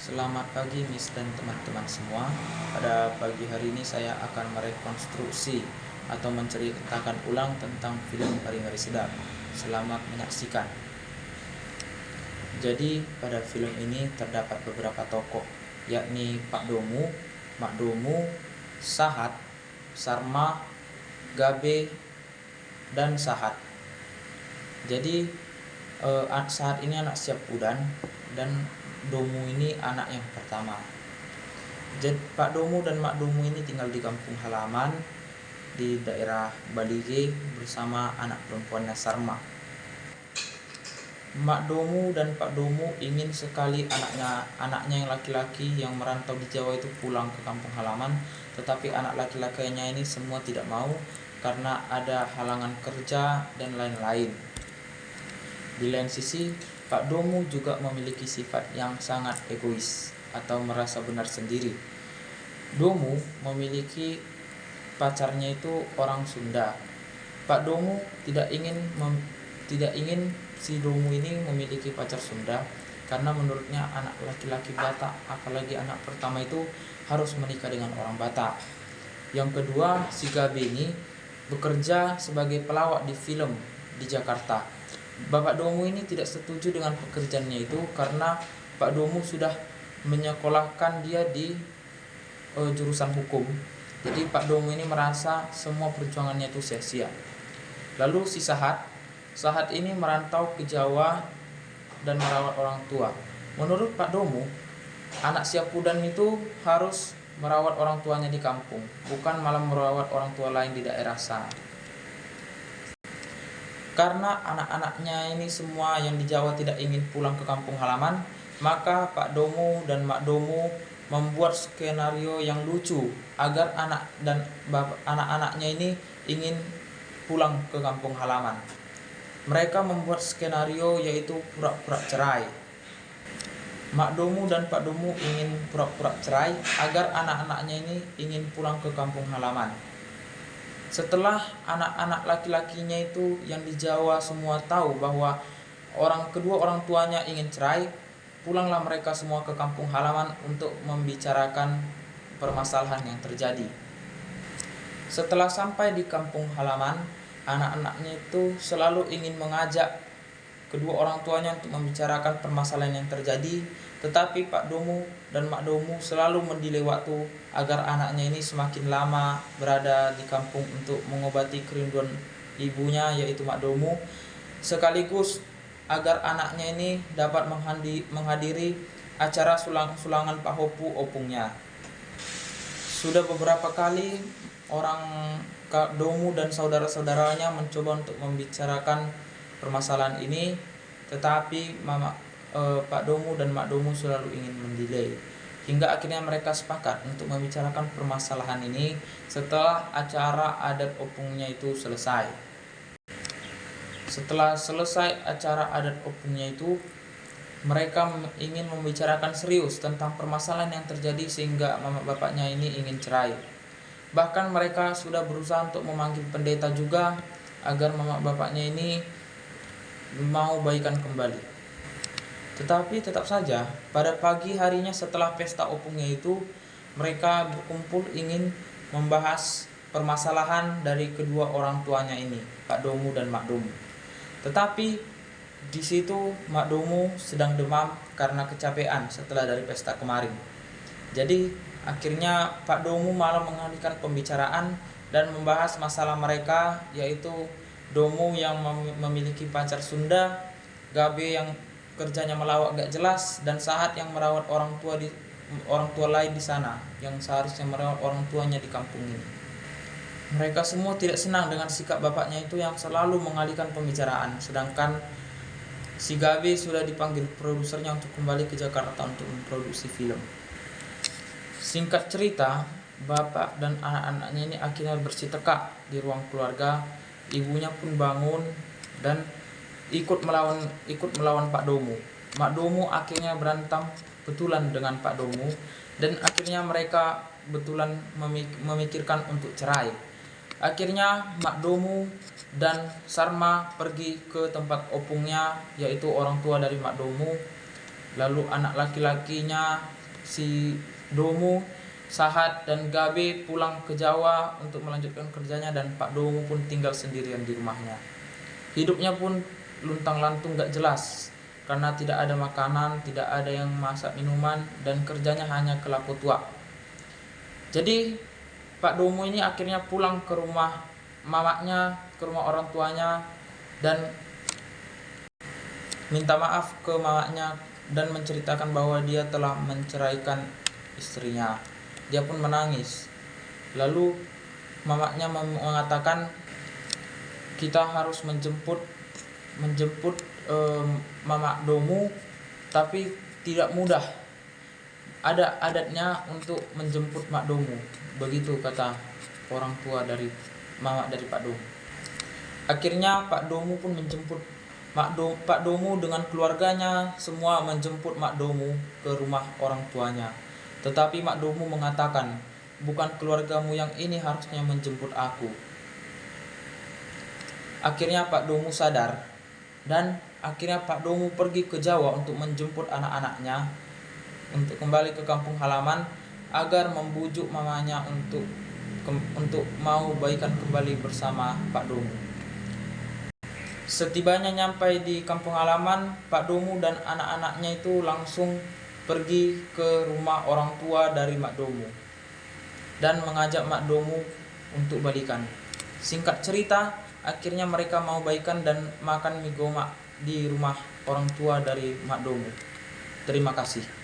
Selamat pagi Miss dan teman-teman semua. Pada pagi hari ini saya akan merekonstruksi atau menceritakan ulang tentang film Ngeri-Ngeri Sedap. Selamat menyaksikan. Jadi pada film ini terdapat beberapa tokoh, yakni Pak Domu, Mak Domu, Sahat, Sarma, Gabe, dan Sahat. Jadi Sahat ini anak Siapudan dan Domu ini anak yang pertama. Jadi Pak Domu dan Mak Domu ini tinggal di kampung halaman di daerah Balige bersama anak perempuannya Sarma. Mak Domu dan Pak Domu ingin sekali anaknya yang laki-laki yang merantau di Jawa itu pulang ke kampung halaman, tetapi anak laki-lakinya ini semua tidak mau karena ada halangan kerja dan lain-lain. Di lain sisi, Pak Domu juga memiliki sifat yang sangat egois atau merasa benar sendiri. Domu memiliki pacarnya itu orang Sunda. Pak Domu tidak ingin si Domu ini memiliki pacar Sunda karena menurutnya anak laki-laki Batak, apalagi anak pertama itu harus menikah dengan orang Batak. Yang kedua, si Gabe ini bekerja sebagai pelawak di film di Jakarta. Bapak Domu ini tidak setuju dengan pekerjaannya itu karena Pak Domu sudah menyekolahkan dia di jurusan hukum. Jadi Pak Domu ini merasa semua perjuangannya itu sia-sia. Lalu si Sahat ini merantau ke Jawa dan merawat orang tua. Menurut Pak Domu, anak Siapudan itu harus merawat orang tuanya di kampung, bukan malah merawat orang tua lain di daerah sana. Karena anak-anaknya ini semua yang di Jawa tidak ingin pulang ke kampung halaman, maka Pak Domu dan Mak Domu membuat skenario yang lucu agar anak-anaknya ini ingin pulang ke kampung halaman. Mereka membuat skenario yaitu pura-pura cerai. Mak Domu dan Pak Domu ingin pura-pura cerai agar anak-anaknya ini ingin pulang ke kampung halaman. Setelah anak-anak laki-lakinya itu yang di Jawa semua tahu bahwa kedua orang tuanya ingin cerai, pulanglah mereka semua ke kampung halaman untuk membicarakan permasalahan yang terjadi. Setelah sampai di kampung halaman, anak-anaknya itu selalu ingin mengajak kedua orang tuanya untuk membicarakan permasalahan yang terjadi, tetapi Pak Domu dan Mak Domu selalu mendelay waktu agar anaknya ini semakin lama berada di kampung untuk mengobati kerinduan ibunya yaitu Mak Domu, sekaligus agar anaknya ini dapat menghadiri acara sulangan Pak Hopu opungnya. Sudah beberapa kali orang Kak Domu dan saudara-saudaranya mencoba untuk membicarakan permasalahan ini, tetapi Pak Domu dan Mak Domu selalu ingin mendelay. Hingga akhirnya mereka sepakat untuk membicarakan permasalahan ini setelah acara adat opungnya itu selesai. Setelah selesai acara adat opungnya itu, mereka ingin membicarakan serius tentang permasalahan yang terjadi sehingga mama bapaknya ini ingin cerai. Bahkan mereka sudah berusaha untuk memanggil pendeta juga agar mama bapaknya ini mau baikan kembali. Tetapi tetap saja pada pagi harinya setelah pesta opungnya itu, mereka berkumpul ingin membahas permasalahan dari kedua orang tuanya ini, Pak Domu dan Mak Domu. Tetapi di situ Mak Domu sedang demam karena kecapean setelah dari pesta kemarin. Jadi akhirnya Pak Domu malah mengalihkan pembicaraan dan membahas masalah mereka, yaitu Domu yang memiliki pacar Sunda, Gabe yang kerjanya melawak gak jelas, dan Sahat yang merawat orang tua lain di sana yang seharusnya merawat orang tuanya di kampung ini. Mereka semua tidak senang dengan sikap bapaknya itu yang selalu mengalihkan pembicaraan, sedangkan si Gabe sudah dipanggil produsernya untuk kembali ke Jakarta untuk memproduksi film. Singkat cerita, bapak dan anak-anaknya ini akhirnya bersitekat di ruang keluarga. Ibunya pun bangun dan ikut melawan Pak Domu. Mak Domu akhirnya berantem betulan dengan Pak Domu dan akhirnya mereka betulan memikirkan untuk cerai. Akhirnya Mak Domu dan Sarma pergi ke tempat opungnya, yaitu orang tua dari Mak Domu, Lalu anak laki-lakinya si Domu, Sahat dan Gabe pulang ke Jawa untuk melanjutkan kerjanya, dan Pak Domu pun tinggal sendirian di rumahnya. Hidupnya pun luntang-lantung gak jelas karena tidak ada makanan, tidak ada yang masak minuman, dan kerjanya hanya ke laku tua. Jadi Pak Domu ini akhirnya pulang ke rumah mamanya, ke rumah orang tuanya, dan minta maaf ke mamanya dan menceritakan bahwa dia telah menceraikan istrinya. Dia pun menangis. Lalu mamanya mengatakan, kita harus menjemput Mama Domu, tapi tidak mudah. Ada adatnya untuk menjemput Mak Domu. Begitu kata orang tua dari mama dari Pak Domu. Akhirnya Pak Domu pun menjemput Pak Domu dengan keluarganya semua menjemput Mak Domu ke rumah orang tuanya. Tetapi Mak Domu mengatakan, bukan keluargamu yang ini harusnya menjemput aku. Akhirnya Pak Domu sadar, dan akhirnya Pak Domu pergi ke Jawa untuk menjemput anak-anaknya untuk kembali ke kampung halaman agar membujuk mamanya untuk mau baikan kembali bersama Pak Domu. Setibanya nyampai di kampung halaman, Pak Domu dan anak-anaknya itu langsung pergi ke rumah orang tua dari Mak Domu dan mengajak Mak Domu untuk balikan. Singkat cerita, akhirnya mereka mau baikan dan makan mie gomak di rumah orang tua dari Mak Domu. Terima kasih.